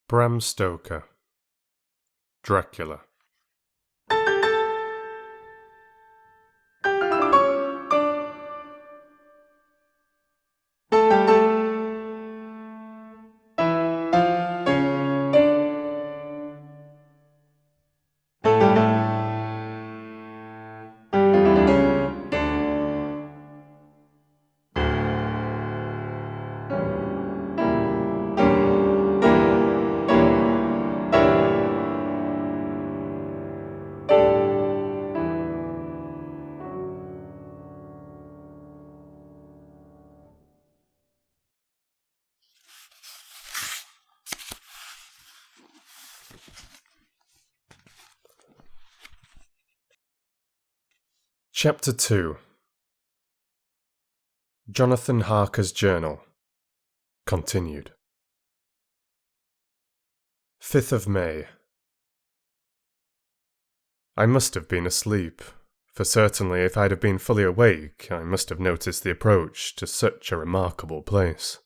Bram Stoker, Dracula. Chapter 2. Jonathan Harker's Journal. Continued. 5th of May. I must have been asleep, for certainly if I'd have been fully awake, I must have noticed the approach to such a remarkable place.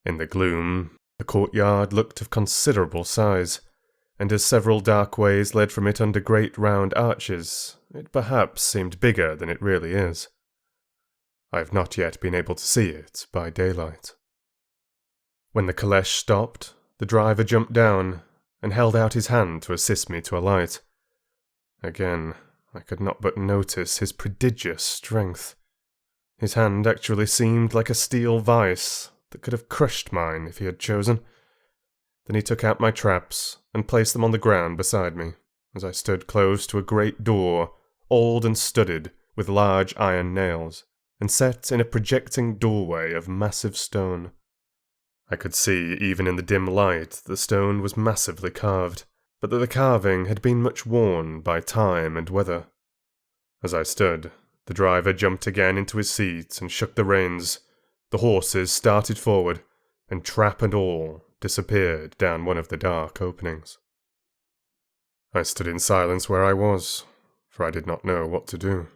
In the gloom, the courtyard looked of considerable size, and as several dark ways led from it under great round arches, it perhaps seemed bigger than it really is. I have not yet been able to see it by daylight. When the caleche stopped, the driver jumped down and held out his hand to assist me to alight. Again, I could not but notice his prodigious strength. His hand actually seemed like a steel vice that could have crushed mine if he had chosen. Then he took out my traps and placed them on the ground beside me, as I stood close to a great door, old and studded with large iron nails, and set in a projecting doorway of massive stone. I could see, even in the dim light, that the stone was massively carved, but that the carving had been much worn by time and weather. As I stood, the driver jumped again into his seat and shook the reins. The horses started forward, and trap and all disappeared down one of the dark openings. I stood in silence where I was, for I did not know what to do.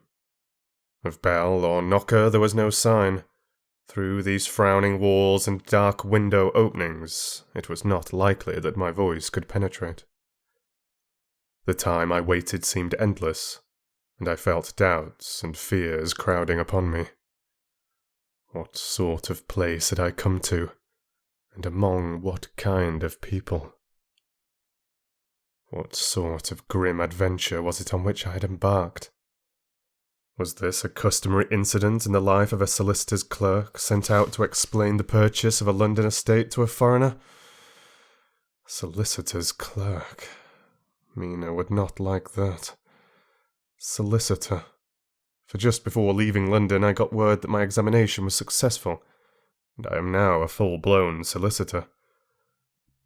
Of bell or knocker there was no sign. Through these frowning walls and dark window openings, it was not likely that my voice could penetrate. The time I waited seemed endless, and I felt doubts and fears crowding upon me. What sort of place had I come to, and among what kind of people? What sort of grim adventure was it on which I had embarked? Was this a customary incident in the life of a solicitor's clerk sent out to explain the purchase of a London estate to a foreigner? Solicitor's clerk. Mina would not like that. Solicitor. For just before leaving London I got word that my examination was successful, and I am now a full-blown solicitor.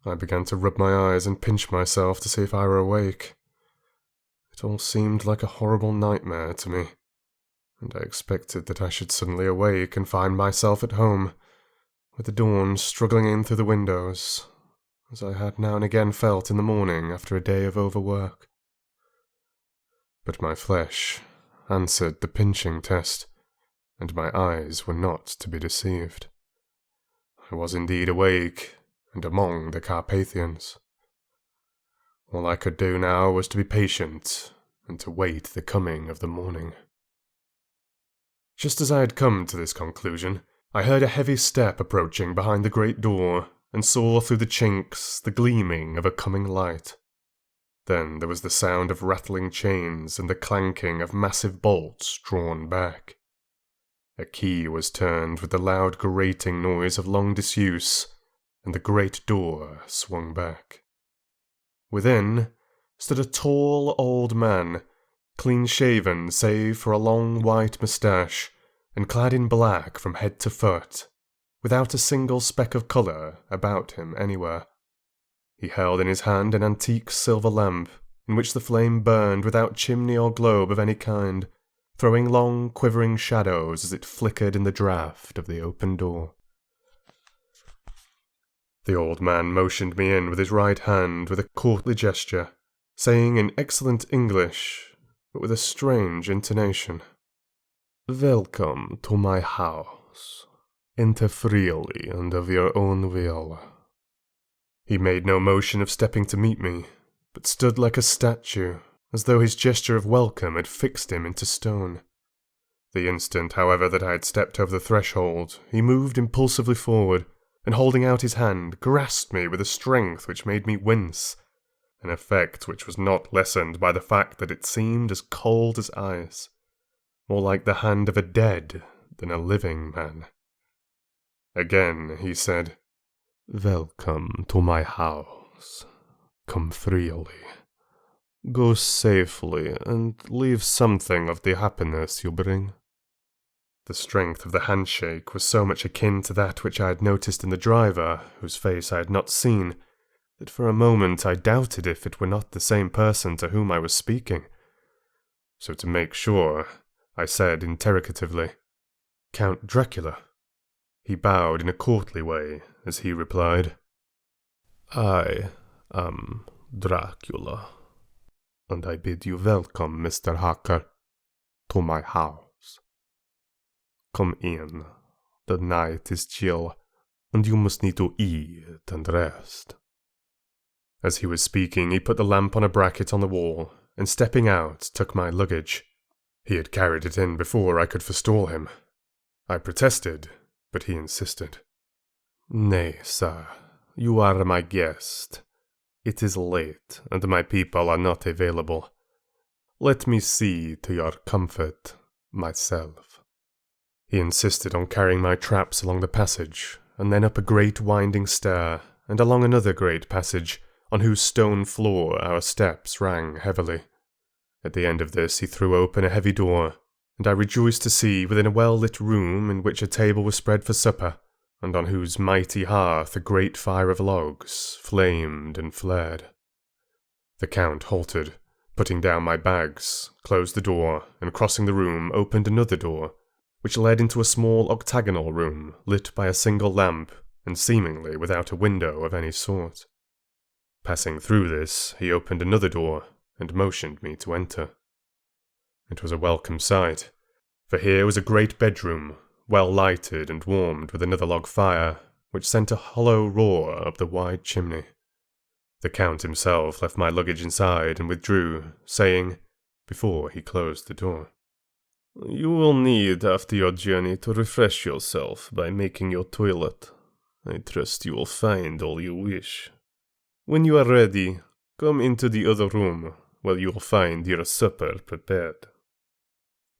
I began to rub my eyes and pinch myself to see if I were awake. It all seemed like a horrible nightmare to me, and I expected that I should suddenly awake and find myself at home, with the dawn struggling in through the windows, as I had now and again felt in the morning after a day of overwork. But my flesh answered the pinching test, and my eyes were not to be deceived. I was indeed awake, and among the Carpathians. All I could do now was to be patient, and to wait the coming of the morning. Just as I had come to this conclusion, I heard a heavy step approaching behind the great door, and saw through the chinks the gleaming of a coming light. Then there was the sound of rattling chains and the clanking of massive bolts drawn back. A key was turned with the loud grating noise of long disuse, and the great door swung back. Within stood a tall old man, clean-shaven save for a long white moustache, and clad in black from head to foot, without a single speck of colour about him anywhere. He held in his hand an antique silver lamp, in which the flame burned without chimney or globe of any kind, throwing long quivering shadows as it flickered in the draught of the open door. The old man motioned me in with his right hand with a courtly gesture, saying in excellent English, but with a strange intonation, "Welcome to my house. Enter freely and of your own will." He made no motion of stepping to meet me, but stood like a statue, as though his gesture of welcome had fixed him into stone. The instant, however, that I had stepped over the threshold, he moved impulsively forward, and holding out his hand, grasped me with a strength which made me wince, an effect which was not lessened by the fact that it seemed as cold as ice, more like the hand of a dead than a living man. Again he said, "Welcome to my house. Come freely. Go safely, and leave something of the happiness you bring." The strength of the handshake was so much akin to that which I had noticed in the driver, whose face I had not seen, that for a moment I doubted if it were not the same person to whom I was speaking. So to make sure, I said interrogatively, "Count Dracula?" He bowed in a courtly way as he replied, "I am Dracula, and I bid you welcome, Mr. Harker, to my house. Come in. The night is chill, and you must need to eat and rest." As he was speaking, he put the lamp on a bracket on the wall, and stepping out, took my luggage. He had carried it in before I could forestall him. I protested, but he insisted. "Nay, sir, you are my guest. It is late, and my people are not available. Let me see to your comfort myself." He insisted on carrying my traps along the passage, and then up a great winding stair, and along another great passage, on whose stone floor our steps rang heavily. At the end of this he threw open a heavy door, and I rejoiced to see within a well-lit room in which a table was spread for supper, and on whose mighty hearth a great fire of logs flamed and flared. The Count halted, putting down my bags, closed the door, and crossing the room opened another door, which led into a small octagonal room lit by a single lamp and seemingly without a window of any sort. Passing through this, he opened another door and motioned me to enter. It was a welcome sight, for here was a great bedroom, well lighted and warmed with another log fire, which sent a hollow roar up the wide chimney. The Count himself left my luggage inside and withdrew, saying, before he closed the door, "You will need after your journey to refresh yourself by making your toilet. I trust you will find all you wish. When you are ready, come into the other room, where you will find your supper prepared."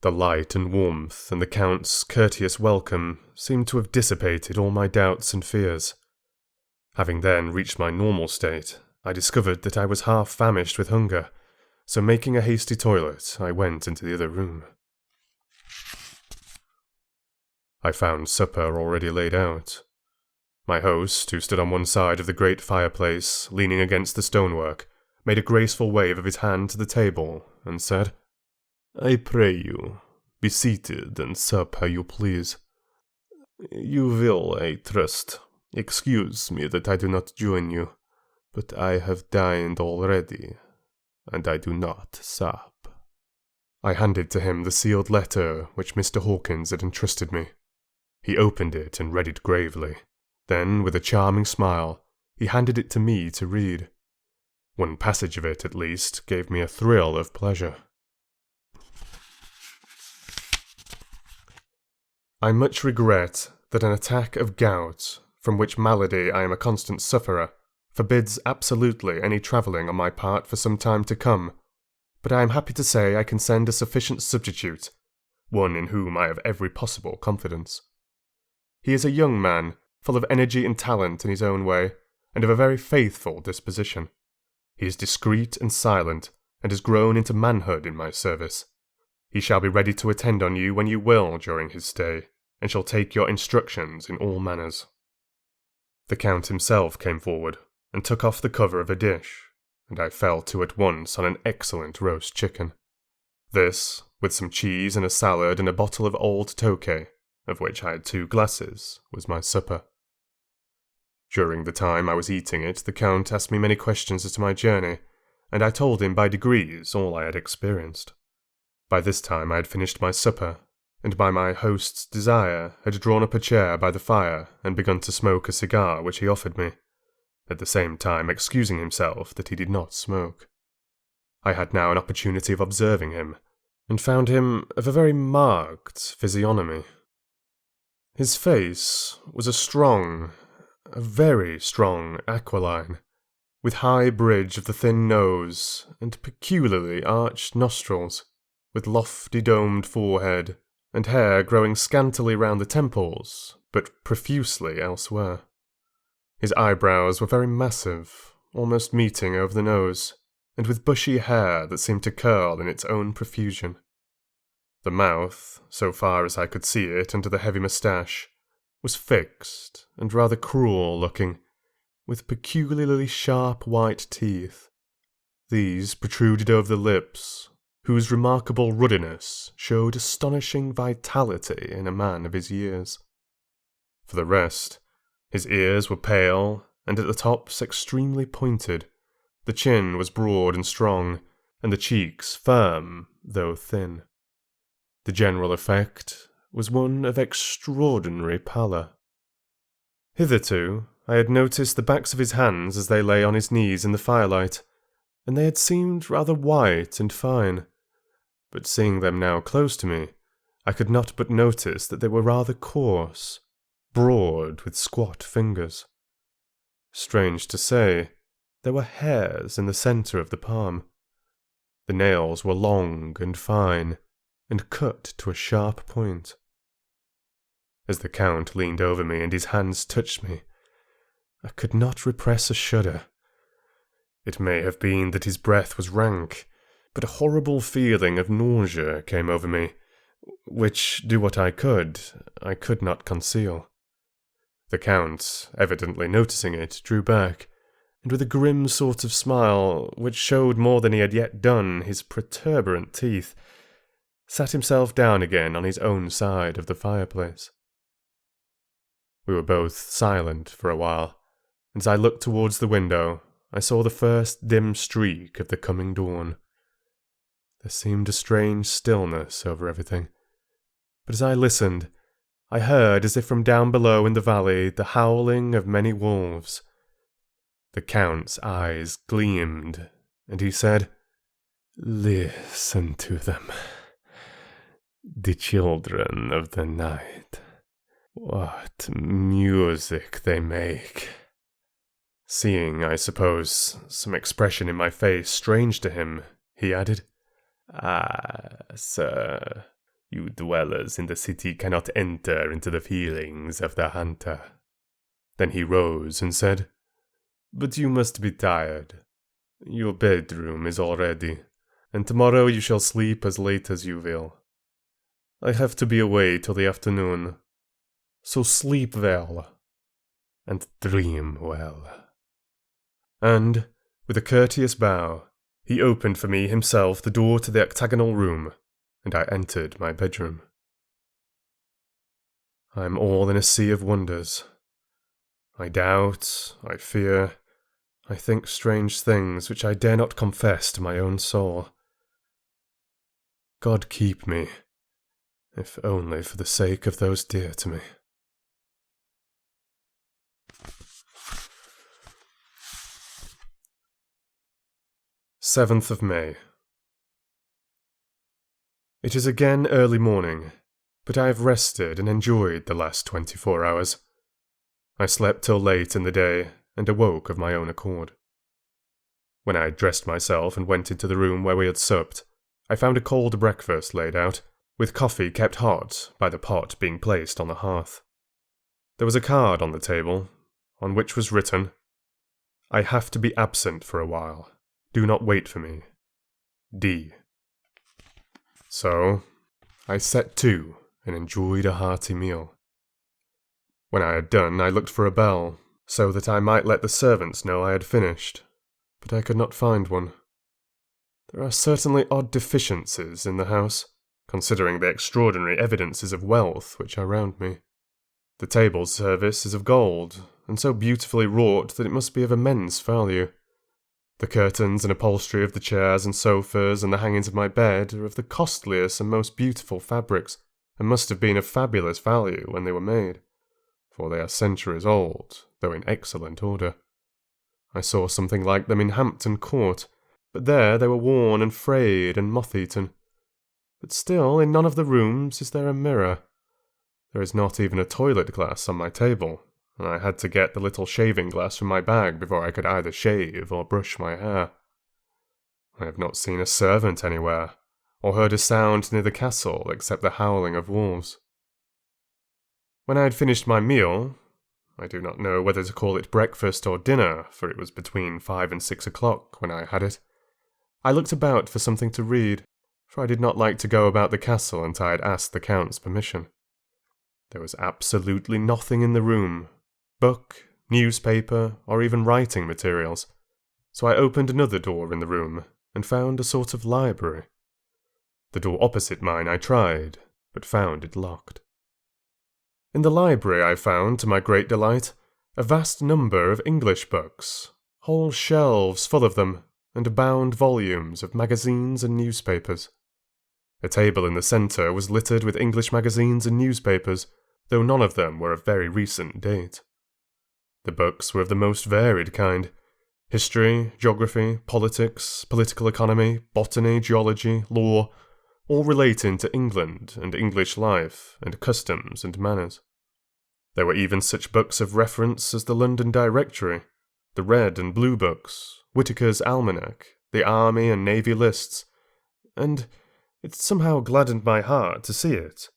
The light and warmth and the Count's courteous welcome seemed to have dissipated all my doubts and fears. Having then reached my normal state, I discovered that I was half famished with hunger, so making a hasty toilet, I went into the other room. I found supper already laid out. My host, who stood on one side of the great fireplace, leaning against the stonework, made a graceful wave of his hand to the table, and said, "I pray you, be seated and sup how you please. You will, I trust, excuse me that I do not join you, but I have dined already, and I do not sup." I handed to him the sealed letter which Mr. Hawkins had entrusted me. He opened it and read it gravely. Then, with a charming smile, he handed it to me to read. One passage of it, at least, gave me a thrill of pleasure. "I much regret that an attack of gout, from which malady I am a constant sufferer, forbids absolutely any travelling on my part for some time to come, but I am happy to say I can send a sufficient substitute, one in whom I have every possible confidence. He is a young man, full of energy and talent in his own way, and of a very faithful disposition. He is discreet and silent, and has grown into manhood in my service. He shall be ready to attend on you when you will during his stay, and shall take your instructions in all manners." The Count himself came forward, and took off the cover of a dish, and I fell to at once on an excellent roast chicken. This, with some cheese and a salad and a bottle of old Tokay, of which I had 2 glasses, was my supper. During the time I was eating it, the Count asked me many questions as to my journey, and I told him by degrees all I had experienced. By this time I had finished my supper, and by my host's desire had drawn up a chair by the fire and begun to smoke a cigar which he offered me, at the same time excusing himself that he did not smoke. I had now an opportunity of observing him, and found him of a very marked physiognomy. His face was a very strong aquiline, with high bridge of the thin nose, and peculiarly arched nostrils, with lofty domed forehead, and hair growing scantily round the temples, but profusely elsewhere. His eyebrows were very massive, almost meeting over the nose, and with bushy hair that seemed to curl in its own profusion. The mouth, so far as I could see it under the heavy moustache, was fixed and rather cruel-looking, with peculiarly sharp white teeth. These protruded over the lips, whose remarkable ruddiness showed astonishing vitality in a man of his years. For the rest, his ears were pale, and at the tops extremely pointed. The chin was broad and strong, and the cheeks firm, though thin. The general effect was one of extraordinary pallor. Hitherto, I had noticed the backs of his hands as they lay on his knees in the firelight, and they had seemed rather white and fine. But seeing them now close to me, I could not but notice that they were rather coarse, broad with squat fingers. Strange to say, there were hairs in the centre of the palm. The nails were long and fine, and cut to a sharp point. As the Count leaned over me and his hands touched me, I could not repress a shudder. It may have been that his breath was rank, but a horrible feeling of nausea came over me, which, do what I could not conceal. The Count, evidently noticing it, drew back, and with a grim sort of smile, which showed more than he had yet done his protuberant teeth, sat himself down again on his own side of the fireplace. We were both silent for a while, and as I looked towards the window, I saw the first dim streak of the coming dawn. There seemed a strange stillness over everything, but as I listened, I heard, as if from down below in the valley, the howling of many wolves. The Count's eyes gleamed, and he said, "Listen to them. The children of the night. What music they make." Seeing, I suppose, some expression in my face strange to him, he added, "Ah, sir, you dwellers in the city cannot enter into the feelings of the hunter." Then he rose and said, "But you must be tired. Your bedroom is all ready, and tomorrow you shall sleep as late as you will. I have to be away till the afternoon, so sleep well, and dream well." And, with a courteous bow, he opened for me himself the door to the octagonal room, and I entered my bedroom. I am all in a sea of wonders. I doubt, I fear, I think strange things which I dare not confess to my own soul. God keep me, if only for the sake of those dear to me. "7th May. It is again early morning, but I have rested and enjoyed the last 24 hours. I slept till late in the day, and awoke of my own accord. When I had dressed myself and went into the room where we had supped, I found a cold breakfast laid out, with coffee kept hot by the pot being placed on the hearth. There was a card on the table, on which was written, "I have to be absent for a while. Do not wait for me. D." So, I set to and enjoyed a hearty meal. When I had done, I looked for a bell, so that I might let the servants know I had finished, but I could not find one. There are certainly odd deficiencies in the house, considering the extraordinary evidences of wealth which are round me. The table service is of gold, and so beautifully wrought that it must be of immense value. The curtains and upholstery of the chairs and sofas and the hangings of my bed are of the costliest and most beautiful fabrics, and must have been of fabulous value when they were made, for they are centuries old, though in excellent order. I saw something like them in Hampton Court, but there they were worn and frayed and moth-eaten. But still, in none of the rooms is there a mirror. There is not even a toilet glass on my table, and I had to get the little shaving glass from my bag before I could either shave or brush my hair. I have not seen a servant anywhere, or heard a sound near the castle except the howling of wolves. When I had finished my meal, I do not know whether to call it breakfast or dinner, for it was between 5 and 6 o'clock when I had it, I looked about for something to read, for I did not like to go about the castle until I had asked the Count's permission. There was absolutely nothing in the room, book, newspaper, or even writing materials, so I opened another door in the room and found a sort of library. The door opposite mine I tried, but found it locked. In the library I found, to my great delight, a vast number of English books, whole shelves full of them, and bound volumes of magazines and newspapers. A table in the centre was littered with English magazines and newspapers, though none of them were of very recent date. The books were of the most varied kind: history, geography, politics, political economy, botany, geology, law, all relating to England and English life and customs and manners. There were even such books of reference as the London Directory, the Red and Blue books, Whitaker's Almanac, the Army and Navy lists, and it somehow gladdened my heart to see it,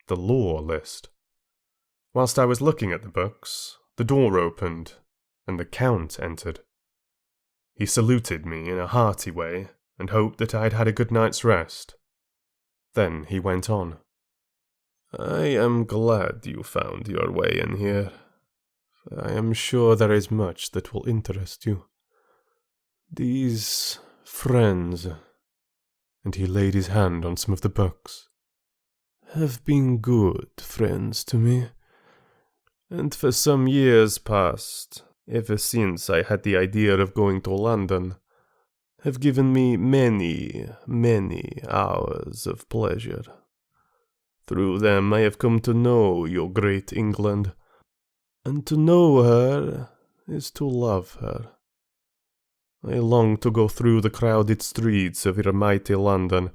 the Law list. Whilst I was looking at the books, the door opened, and the Count entered. He saluted me in a hearty way, and hoped that I had had a good night's rest. Then he went on. "I am glad you found your way in here. I am sure there is much that will interest you. These friends," and he laid his hand on some of the books, "have been good friends to me, and for some years past, ever since I had the idea of going to London, have given me many, many hours of pleasure. Through them I have come to know your great England, and to know her is to love her. I long to go through the crowded streets of your mighty London,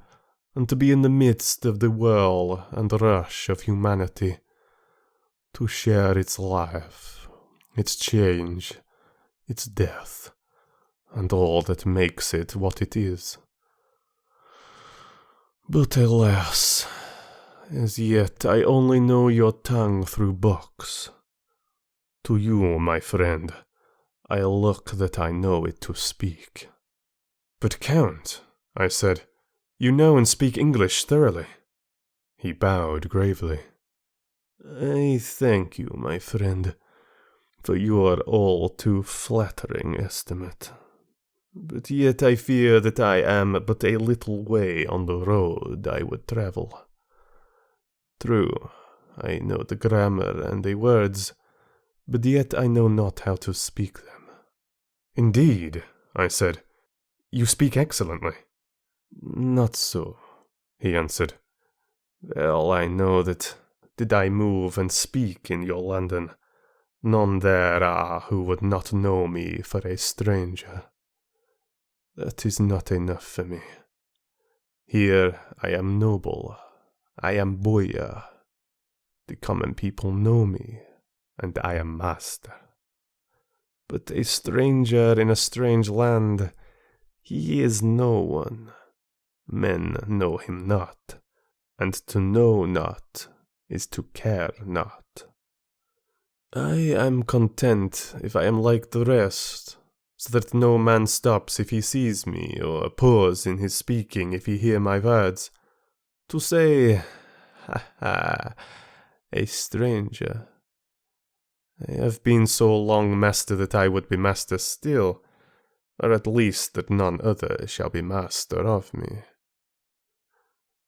and to be in the midst of the whirl and rush of humanity, to share its life, its change, its death, and all that makes it what it is. But alas, as yet I only know your tongue through books. To you, my friend, I look that I know it to speak." "But Count," I said, "you know and speak English thoroughly." He bowed gravely. "I thank you, my friend, for your all too flattering estimate. But yet I fear that I am but a little way on the road I would travel. True, I know the grammar and the words, but yet I know not how to speak them." "Indeed," I said, "you speak excellently." "Not so," he answered. "Well, I know that, did I move and speak in your London, none there are who would not know me for a stranger. That is not enough for me. Here I am noble, I am boyar. The common people know me, and I am master. But a stranger in a strange land, he is no one. Men know him not, and to know not is to care not. I am content if I am like the rest, so that no man stops if he sees me, or pause in his speaking if he hear my words. To say, ha ha, a stranger. I have been so long master that I would be master still, or at least that none other shall be master of me.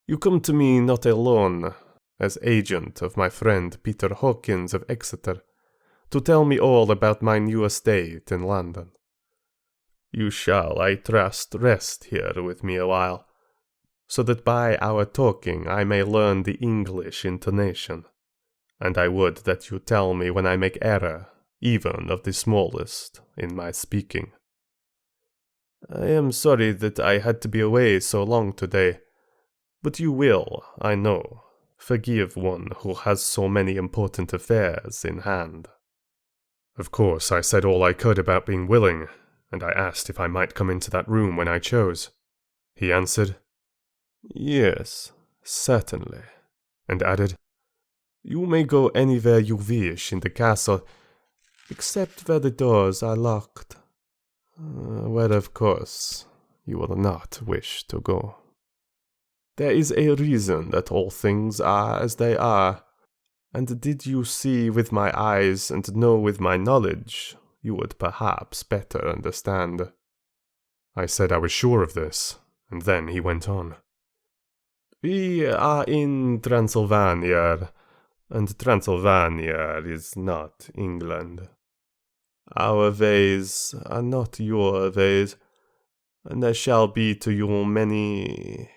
You come to me not alone, as agent of my friend Peter Hawkins of Exeter, to tell me all about my new estate in London. You shall, I trust, rest here with me a while, so that by our talking I may learn the English intonation, and I would that you tell me when I make error, even of the smallest, in my speaking. I am sorry that I had to be away so long today, but you will, I know, forgive one who has so many important affairs in hand. Of course, I said all I could about being willing, and I asked if I might come into that room when I chose. He answered, "Yes, certainly," and added, "You may go anywhere you wish in the castle, except where the doors are locked, where, of course, you will not wish to go. There is a reason that all things are as they are, and did you see with my eyes and know with my knowledge, you would perhaps better understand." I said I was sure of this, and then he went on. "We are in Transylvania, and Transylvania is not England. Our ways are not your ways, and there shall be to you many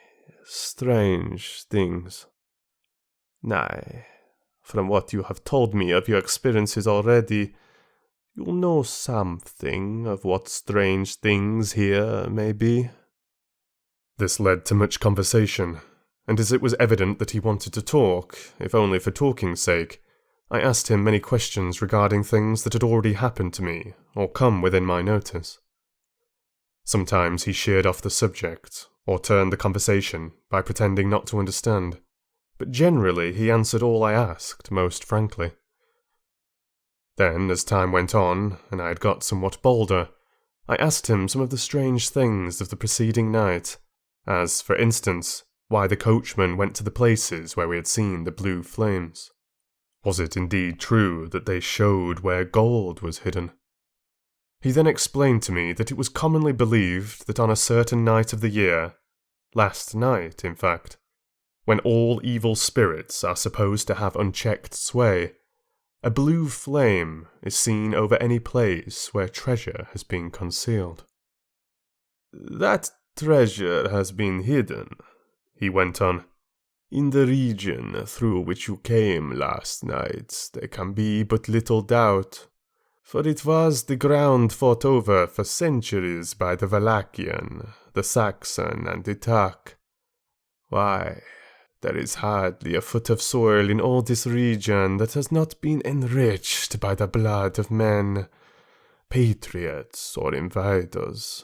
strange things. Nay, from what you have told me of your experiences already, you know something of what strange things here may be." This led to much conversation, and as it was evident that he wanted to talk, if only for talking's sake, I asked him many questions regarding things that had already happened to me, or come within my notice. Sometimes he sheered off the subject, or turned the conversation by pretending not to understand, but generally he answered all I asked most frankly. Then, as time went on, and I had got somewhat bolder, I asked him some of the strange things of the preceding night, as, for instance, why the coachman went to the places where we had seen the blue flames. Was it indeed true that they showed where gold was hidden? He then explained to me that it was commonly believed that on a certain night of the year, last night in fact, when all evil spirits are supposed to have unchecked sway, a blue flame is seen over any place where treasure has been concealed. "That treasure has been hidden," he went on. "In the region through which you came last night, there can be but little doubt, for it was the ground fought over for centuries by the Wallachian, the Saxon, and the Turk. Why, there is hardly a foot of soil in all this region that has not been enriched by the blood of men, patriots or invaders.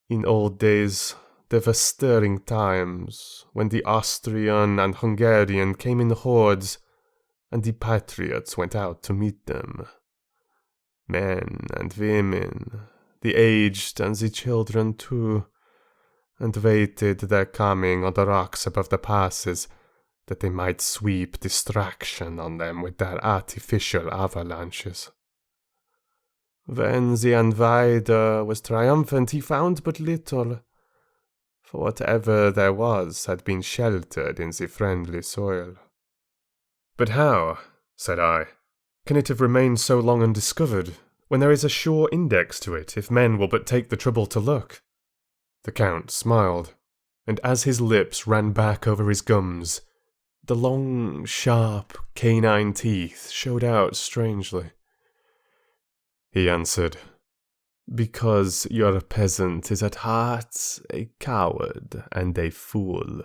In old days, there were stirring times, when the Austrian and Hungarian came in hordes, and the patriots went out to meet them. Men and women, the aged and the children too, and waited their coming on the rocks above the passes, that they might sweep destruction on them with their artificial avalanches. When the invader was triumphant, he found but little, for whatever there was had been sheltered in the friendly soil." "But how," said I, "can it have remained so long undiscovered, when there is a sure index to it if men will but take the trouble to look?" The Count smiled, and as his lips ran back over his gums, the long, sharp, canine teeth showed out strangely. He answered, "Because your peasant is at heart a coward and a fool.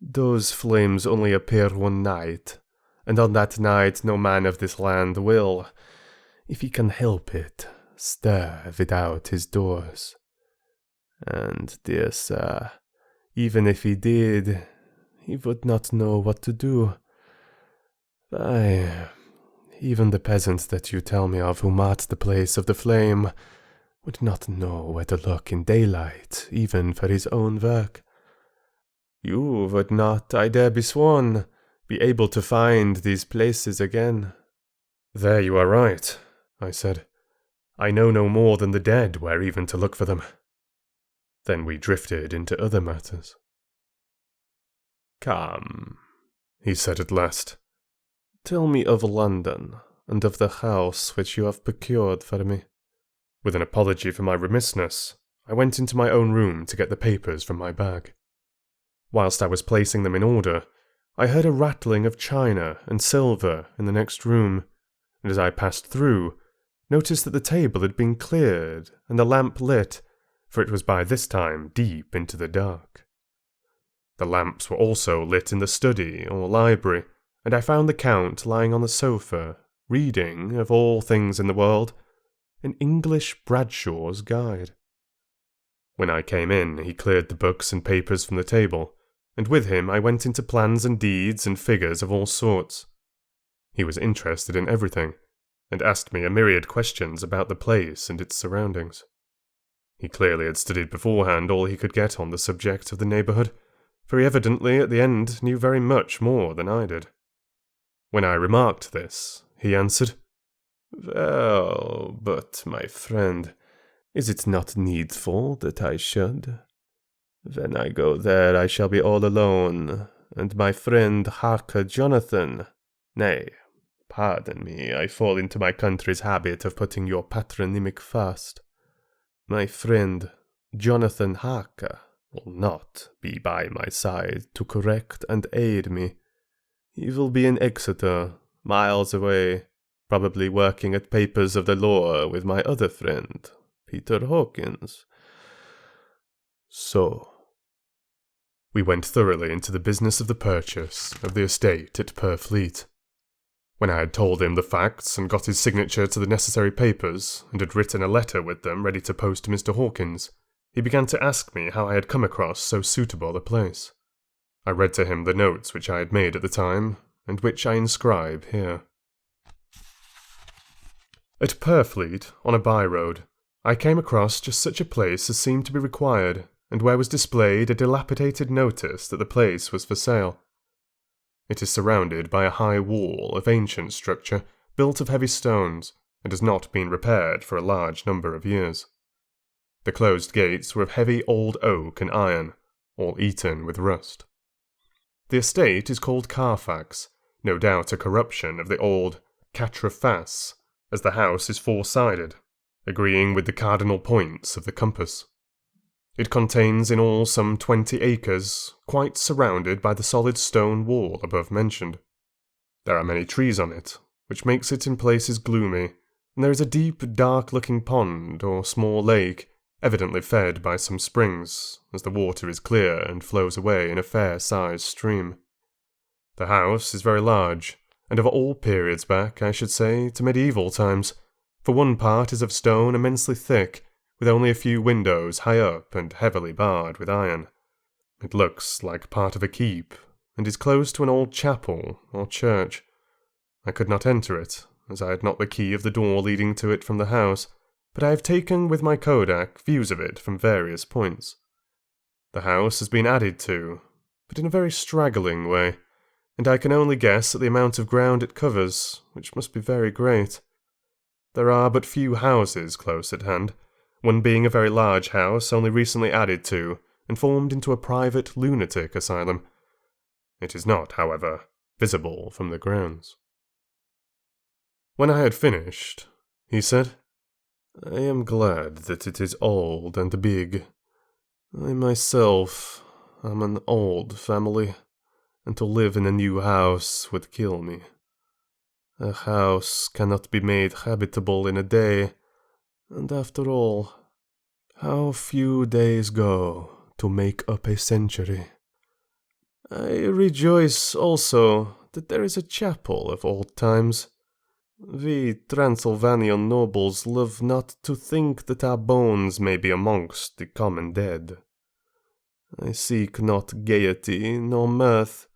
Those flames only appear one night, and on that night no man of this land will, if he can help it, stir without his doors. And, dear sir, even if he did, he would not know what to do. Aye, even the peasant that you tell me of who marked the place of the flame would not know where to look in daylight, even for his own work. You would not, I dare be sworn, be able to find these places again." "There you are right," I said. "I know no more than the dead where even to look for them." Then we drifted into other matters. "Come," he said at last, "tell me of London, and of the house which you have procured for me." With an apology for my remissness, I went into my own room to get the papers from my bag. Whilst I was placing them in order, I heard a rattling of china and silver in the next room, and as I passed through, noticed that the table had been cleared and the lamp lit, for it was by this time deep into the dark. The lamps were also lit in the study or library, and I found the Count lying on the sofa, reading, of all things in the world, an English Bradshaw's Guide. When I came in, he cleared the books and papers from the table, and with him I went into plans and deeds and figures of all sorts. He was interested in everything, and asked me a myriad questions about the place and its surroundings. He clearly had studied beforehand all he could get on the subject of the neighbourhood, for he evidently at the end knew very much more than I did. When I remarked this, he answered, "Well, but, my friend, is it not needful that I should? When I go there I shall be all alone, and my friend Harker Jonathan, nay, pardon me, I fall into my country's habit of putting your patronymic first. My friend Jonathan Harker will not be by my side to correct and aid me. He will be in Exeter, miles away, probably working at papers of the law with my other friend, Peter Hawkins. So." We went thoroughly into the business of the purchase of the estate at Purfleet. When I had told him the facts and got his signature to the necessary papers, and had written a letter with them ready to post to Mr. Hawkins, he began to ask me how I had come across so suitable a place. I read to him the notes which I had made at the time, and which I inscribe here. At Purfleet, on a by-road, I came across just such a place as seemed to be required, and where was displayed a dilapidated notice that the place was for sale. It is surrounded by a high wall of ancient structure, built of heavy stones, and has not been repaired for a large number of years. The closed gates were of heavy old oak and iron, all eaten with rust. The estate is called Carfax, no doubt a corruption of the old quatre faces, as the house is four-sided, agreeing with the cardinal points of the compass. It contains in all some 20 acres, quite surrounded by the solid stone wall above mentioned. There are many trees on it, which makes it in places gloomy, and there is a deep, dark-looking pond or small lake, evidently fed by some springs, as the water is clear and flows away in a fair-sized stream. The house is very large, and of all periods back, I should say, to medieval times, for one part is of stone immensely thick, with only a few windows high up and heavily barred with iron. It looks like part of a keep, and is close to an old chapel or church. I could not enter it, as I had not the key of the door leading to it from the house, but I have taken with my kodak views of it from various points. The house has been added to, but in a very straggling way, and I can only guess at the amount of ground it covers, which must be very great. There are but few houses close at hand, one being a very large house only recently added to and formed into a private lunatic asylum. It is not, however, visible from the grounds. When I had finished, he said, "I am glad that it is old and big. I myself am an old family, and to live in a new house would kill me. A house cannot be made habitable in a day, and after all, how few days go to make up a century. I rejoice also that there is a chapel of old times. We Transylvanian nobles love not to think that our bones may be amongst the common dead. I seek not gaiety nor mirth,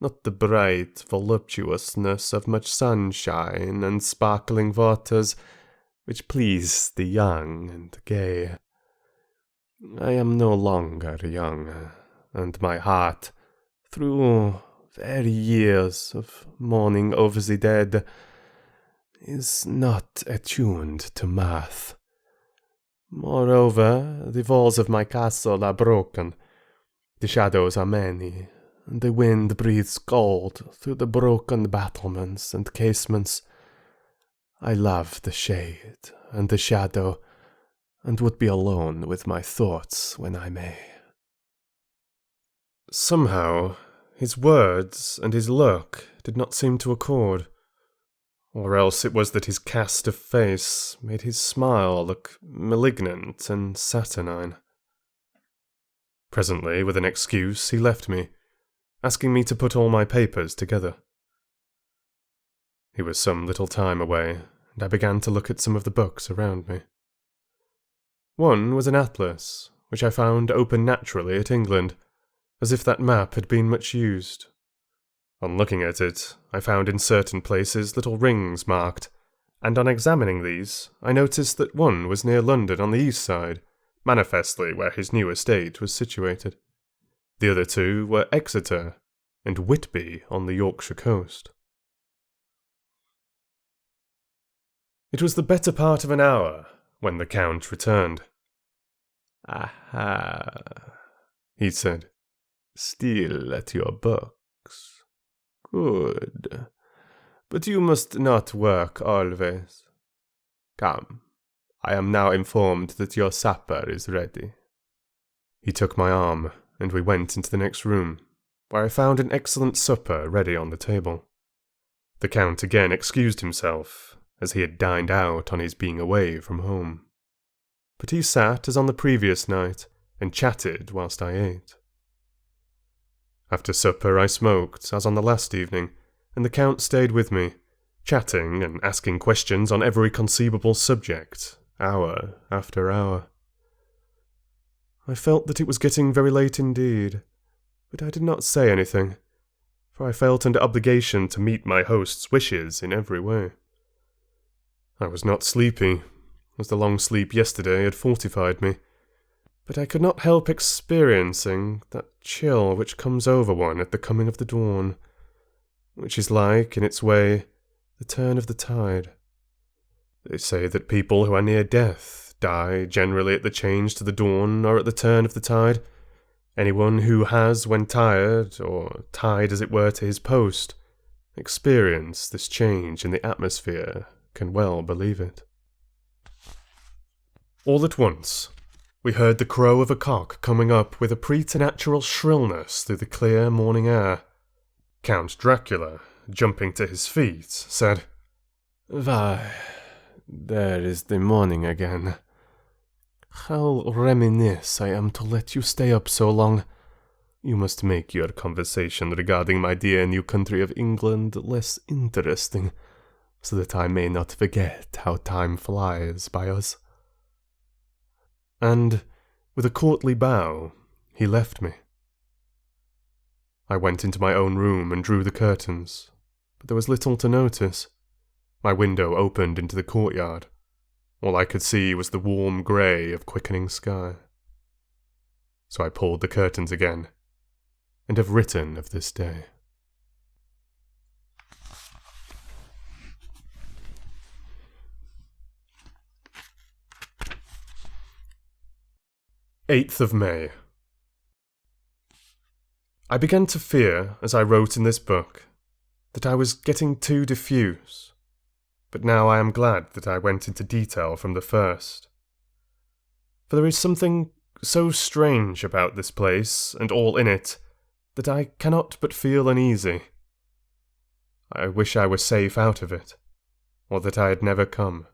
not the bright voluptuousness of much sunshine and sparkling waters, which please the young and gay. I am no longer young, and my heart, through very years of mourning over the dead, is not attuned to mirth. Moreover, the walls of my castle are broken, the shadows are many, and the wind breathes cold through the broken battlements and casements. I love the shade and the shadow, and would be alone with my thoughts when I may." Somehow, his words and his look did not seem to accord. Or else it was that his cast of face made his smile look malignant and saturnine. Presently, with an excuse, he left me, asking me to put all my papers together. He was some little time away, and I began to look at some of the books around me. One was an atlas, which I found open naturally at England, as if that map had been much used. On looking at it, I found in certain places little rings marked, and on examining these, I noticed that one was near London on the east side, manifestly where his new estate was situated. The other two were Exeter and Whitby on the Yorkshire coast. It was the better part of an hour when the Count returned. "Aha," he said. "Still at your books. Good. But you must not work always. Come, I am now informed that your supper is ready." He took my arm, and we went into the next room, where I found an excellent supper ready on the table. The Count again excused himself, as he had dined out on his being away from home. But he sat as on the previous night, and chatted whilst I ate. After supper I smoked, as on the last evening, and the Count stayed with me, chatting and asking questions on every conceivable subject, hour after hour. I felt that it was getting very late indeed, but I did not say anything, for I felt under obligation to meet my host's wishes in every way. I was not sleepy, as the long sleep yesterday had fortified me, but I could not help experiencing that chill which comes over one at the coming of the dawn, which is like, in its way, the turn of the tide. They say that people who are near death die generally at the change to the dawn or at the turn of the tide. Anyone who has, when tired, or tied as it were to his post, experienced this change in the atmosphere can well believe it. All at once, we heard the crow of a cock coming up with a preternatural shrillness through the clear morning air. Count Dracula, jumping to his feet, said, "Why, there is the morning again. How reminisce I am to let you stay up so long. You must make your conversation regarding my dear new country of England less interesting, so that I may not forget how time flies by us." And, with a courtly bow, he left me. I went into my own room and drew the curtains, but there was little to notice. My window opened into the courtyard. All I could see was the warm grey of quickening sky. So I pulled the curtains again, and have written of this day. 8th of May. I began to fear, as I wrote in this book, that I was getting too diffuse, but now I am glad that I went into detail from the first. For there is something so strange about this place, and all in it, that I cannot but feel uneasy. I wish I were safe out of it, or that I had never come.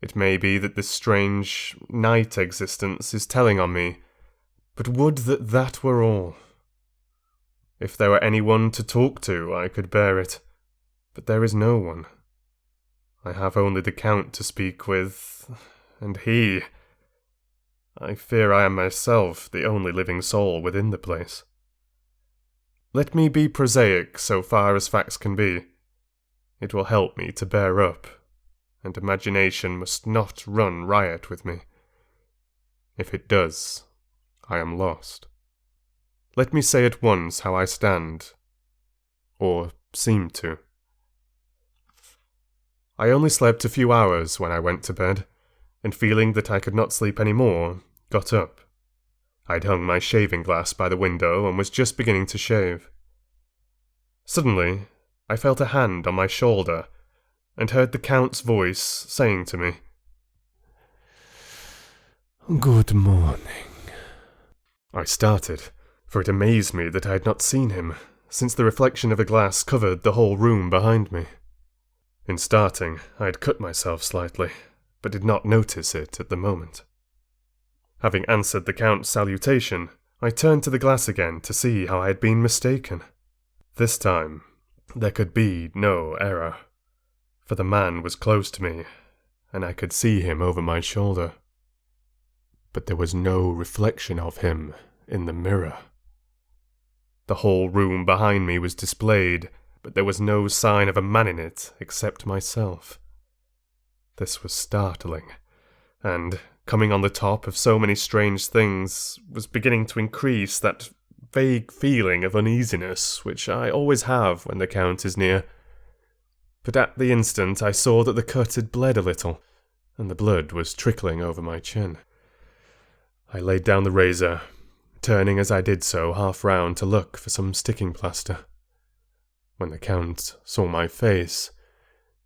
It may be that this strange night existence is telling on me, but would that that were all. If there were anyone to talk to, I could bear it, but there is no one. I have only the Count to speak with, and he... I fear I am myself the only living soul within the place. Let me be prosaic so far as facts can be. It will help me to bear up, and imagination must not run riot with me. If it does, I am lost. Let me say at once how I stand, or seem to. I only slept a few hours when I went to bed, and feeling that I could not sleep any more, got up. I'd hung my shaving glass by the window and was just beginning to shave. Suddenly, I felt a hand on my shoulder, and heard the Count's voice saying to me, "Good morning." I started, for it amazed me that I had not seen him, since the reflection of the glass covered the whole room behind me. In starting, I had cut myself slightly, but did not notice it at the moment. Having answered the Count's salutation, I turned to the glass again to see how I had been mistaken. This time, there could be no error, for the man was close to me, and I could see him over my shoulder. But there was no reflection of him in the mirror. The whole room behind me was displayed, but there was no sign of a man in it except myself. This was startling, and, coming on the top of so many strange things, was beginning to increase that vague feeling of uneasiness which I always have when the Count is near. But at the instant I saw that the cut had bled a little, and the blood was trickling over my chin. I laid down the razor, turning as I did so half round to look for some sticking plaster. When the Count saw my face,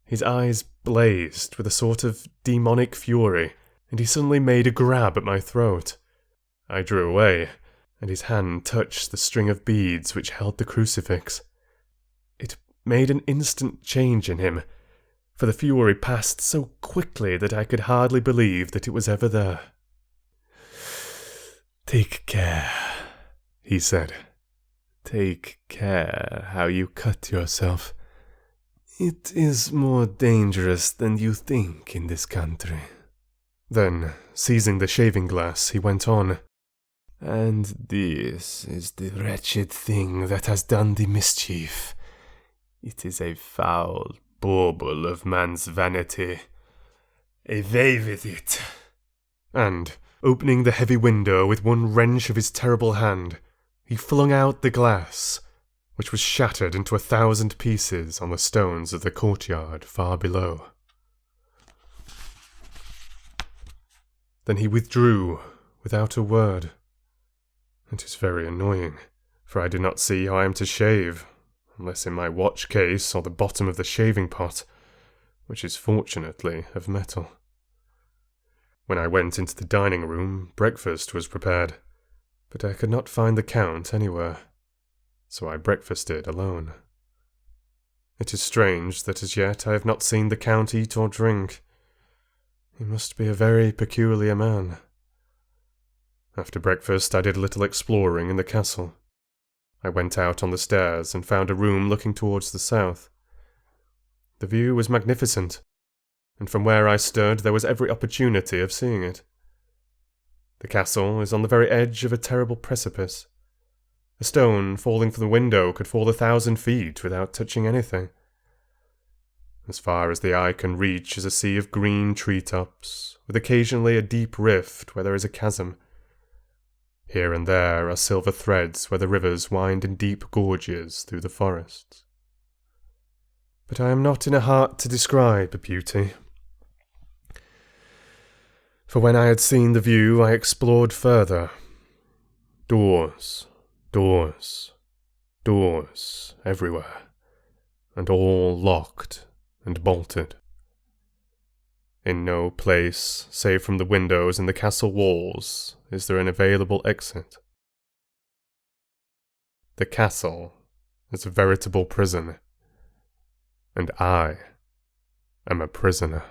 his eyes blazed with a sort of demonic fury, and he suddenly made a grab at my throat. I drew away, and his hand touched the string of beads which held the crucifix. It made an instant change in him, for the fury passed so quickly that I could hardly believe that it was ever there. "Take care," he said. "Take care how you cut yourself. It is more dangerous than you think in this country." Then, seizing the shaving glass, he went on, "And this is the wretched thing that has done the mischief. It is a foul bauble of man's vanity. Away with it." And, opening the heavy window with one wrench of his terrible hand, he flung out the glass, which was shattered into 1,000 pieces on the stones of the courtyard far below. Then he withdrew without a word. It is very annoying, for I do not see how I am to shave, unless in my watch case or the bottom of the shaving pot, which is fortunately of metal. When I went into the dining room, breakfast was prepared, but I could not find the Count anywhere, so I breakfasted alone. It is strange that as yet I have not seen the Count eat or drink. He must be a very peculiar man. After breakfast I did a little exploring in the castle. I went out on the stairs and found a room looking towards the south. The view was magnificent, and from where I stood there was every opportunity of seeing it. The castle is on the very edge of a terrible precipice. A stone falling from the window could fall 1,000 feet without touching anything. As far as the eye can reach is a sea of green treetops, with occasionally a deep rift where there is a chasm. Here and there are silver threads where the rivers wind in deep gorges through the forests. But I am not in a heart to describe beauty. For when I had seen the view, I explored further. Doors, doors, doors everywhere, and all locked and bolted. In no place, save from the windows in the castle walls, is there an available exit. The castle is a veritable prison, and I am a prisoner.